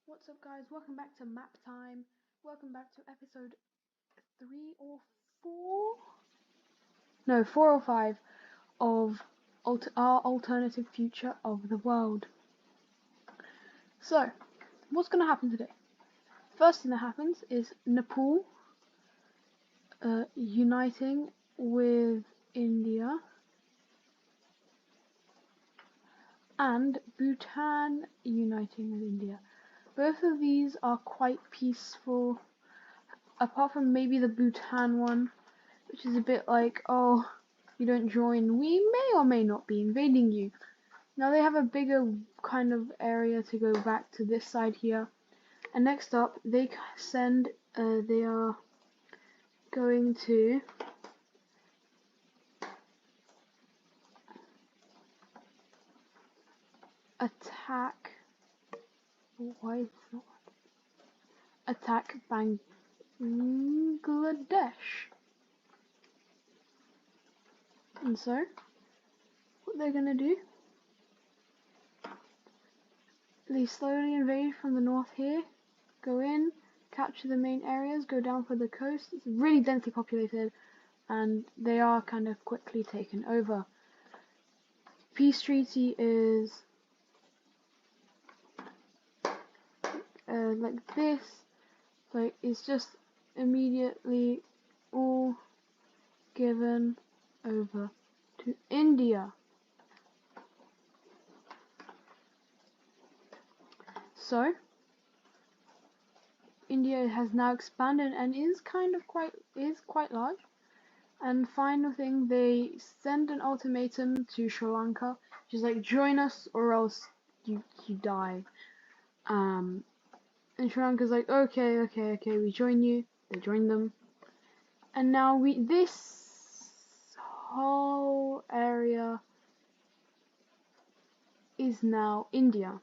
What's up, guys? Welcome back to Map Time. Welcome back to episode 3 or 4? No, 4 or 5 of our alternative future of the world. So, what's going to happen today? First thing that happens is Nepal uniting with India and Bhutan uniting with India. Both of these are quite peaceful, apart from maybe the Bhutan one, which is a bit like, oh, you don't join, we may or may not be invading you. Now they have a bigger kind of area to go back to this side here. And next up, they are going to attack, attack Bangladesh. And so, what they're gonna do, they slowly invade from the north here, go in, capture the main areas, go down for the coast. It's really densely populated, and they are kind of quickly taken over. Peace treaty is like this, like it's just immediately all given over to India. So India has now expanded and is quite large. And final thing, they send an ultimatum to Sri Lanka, which is like, join us or else you die. And Sri Lanka's like, okay, we join you. They join them. And now this whole area is now India.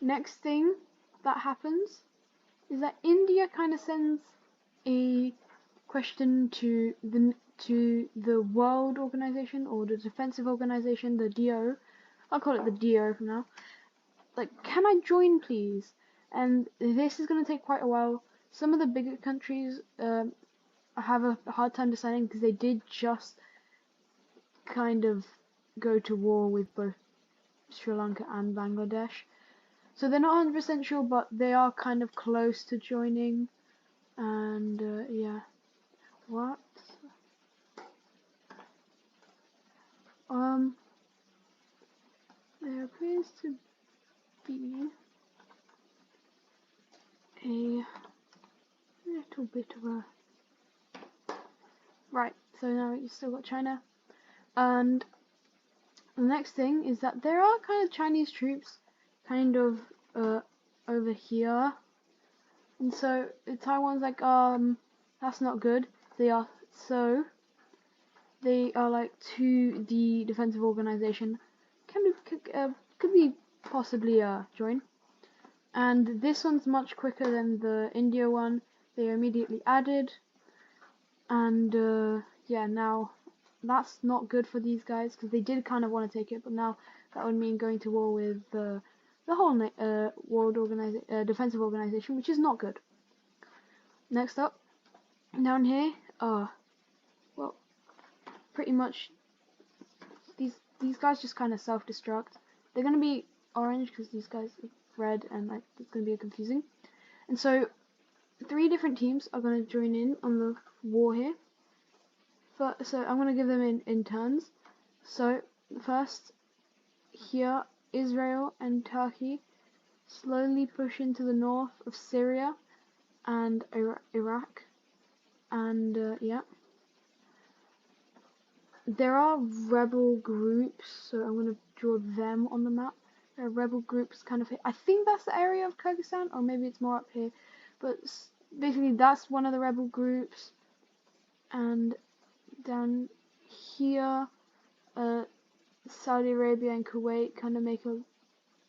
Next thing that happens is that India kind of sends a question to the World Organization, or the Defensive Organization, the DO. I'll call it the DO for now. Like, can I join, please? And this is going to take quite a while. Some of the bigger countries have a hard time deciding, because they did just kind of go to war with both Sri Lanka and Bangladesh. So they're not 100% sure, but they are kind of close to joining. And yeah. What? There appears to be a little bit of a... Right, so now you still got China. And the next thing is that there are kind of Chinese troops kind of over here. And so Taiwan's like, that's not good. They are like to the defensive organization. Could be possibly join. And this one's much quicker than the India one. They are immediately added. And yeah, now that's not good for these guys, because they did kind of want to take it, but now that would mean going to war with the whole world defensive organization, which is not good. Next up, down here, well, pretty much these guys just kind of self-destruct. They're gonna be orange because these guys are red, and like it's gonna be confusing. And so 3 different teams are gonna join in on the war here. So I'm gonna give them in turns. So first, here, Israel and Turkey slowly push into the north of Syria and Iraq. And yeah, there are rebel groups, so I'm going to draw them on the map. There are rebel groups kind of here. I think that's the area of Kyrgyzstan, or maybe it's more up here. But basically, that's one of the rebel groups. And down here, Saudi Arabia and Kuwait kind of make a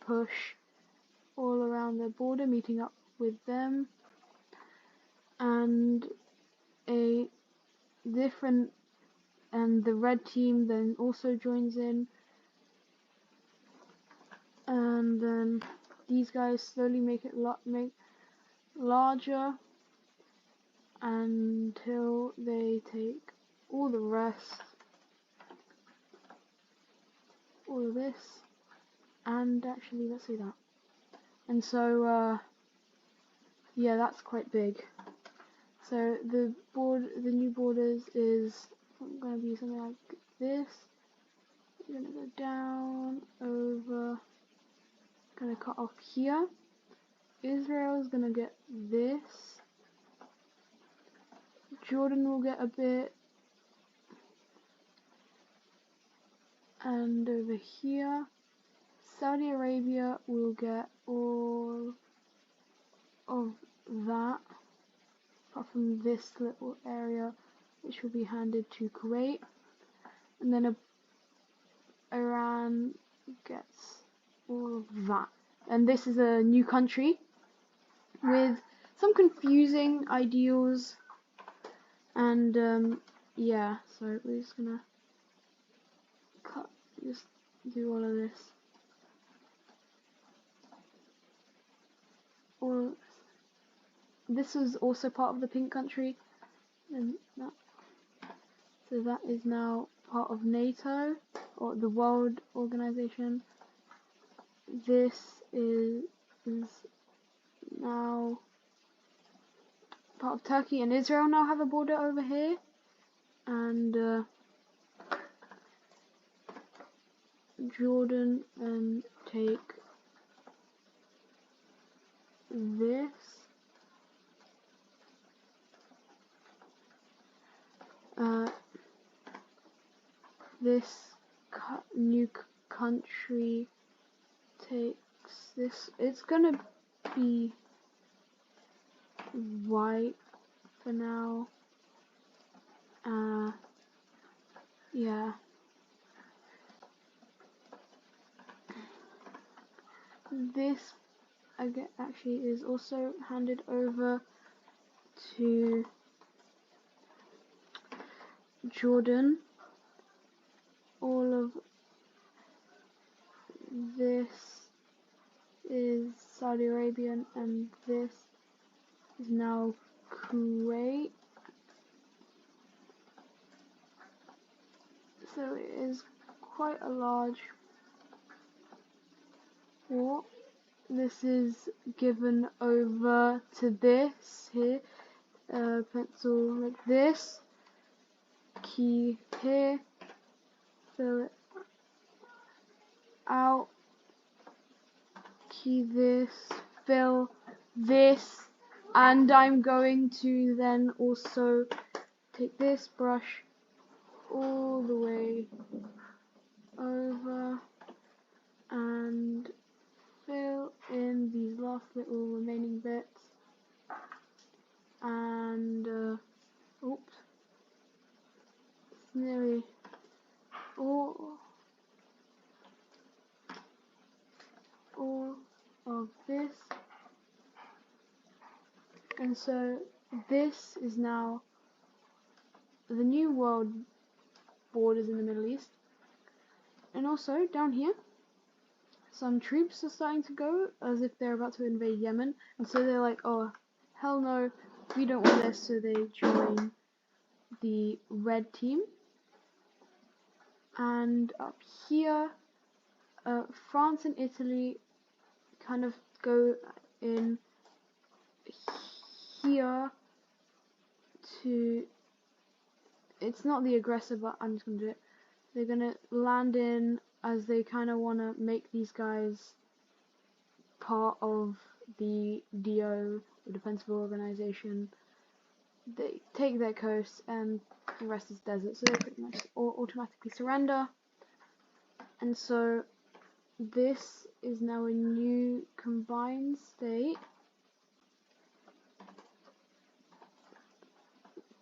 push all around their border, meeting up with them. And the red team then also joins in, and then these guys slowly make it make larger until they take all the rest, all of this, and actually let's see that. And so yeah, that's quite big. So the new borders is going to be something like this. We're going to go down, over, going to cut off here. Israel is going to get this. Jordan will get a bit. And over here, Saudi Arabia will get all of that, apart from this little area, which will be handed to Kuwait. And then Iran gets all of that. And this is a new country with some confusing ideals. And yeah, so we're just gonna just do all of this. This was also part of the pink country, and so that is now part of NATO, or the World Organization. This is now part of Turkey, and Israel now have a border over here, and Jordan and take this. This new country takes this. It's gonna be white for now. Yeah. This actually is also handed over to Jordan. All of this is Saudi Arabia, and this is now Kuwait. So it is quite a large war. This is given over to this here, pencil like this, key here, fill it out, key this, fill this, and I'm going to then also take this brush all the way over and fill in these last little remaining bits, and oops, it's nearly all of this. And so this is now the new world borders in the Middle East. And also down here, some troops are starting to go as if they're about to invade Yemen. And so they're like, oh, hell no, we don't want this. So they join the red team. And up here, France and Italy kind of go in here to, it's not the aggressor, but I'm just gonna do it. They're gonna land in as they kind of want to make these guys part of the DO, the Defensive Organization. They take their coast, and the rest is desert, so they pretty much automatically surrender. And so this is now a new combined state,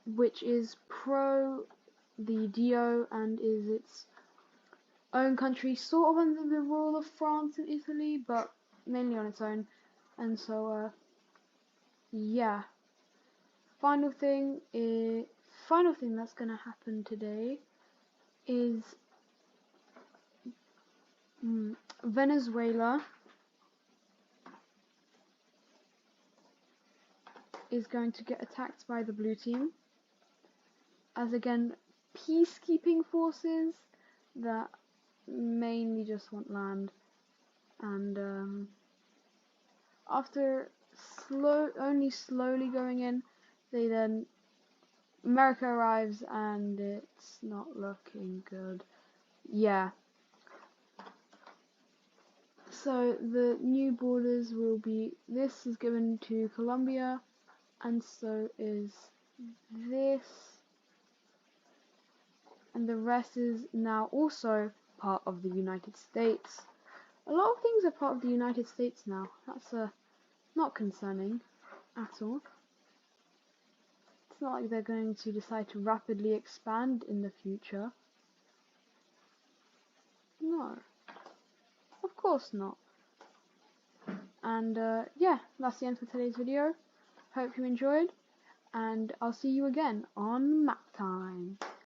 which is pro the DO and is its own country, sort of under the rule of France and Italy, but mainly on its own. And so yeah, final thing that's gonna happen today is Venezuela is going to get attacked by the blue team, as again, peacekeeping forces that mainly just want land. And after only slowly going in, America arrives and it's not looking good. Yeah. So the new borders will be, this is given to Colombia, and so is this, and the rest is now also part of the United States. A lot of things are part of the United States now. That's not concerning at all. It's not like they're going to decide to rapidly expand in the future. No, of course not. And yeah, that's the end for today's video. Hope you enjoyed, and I'll see you again on map time.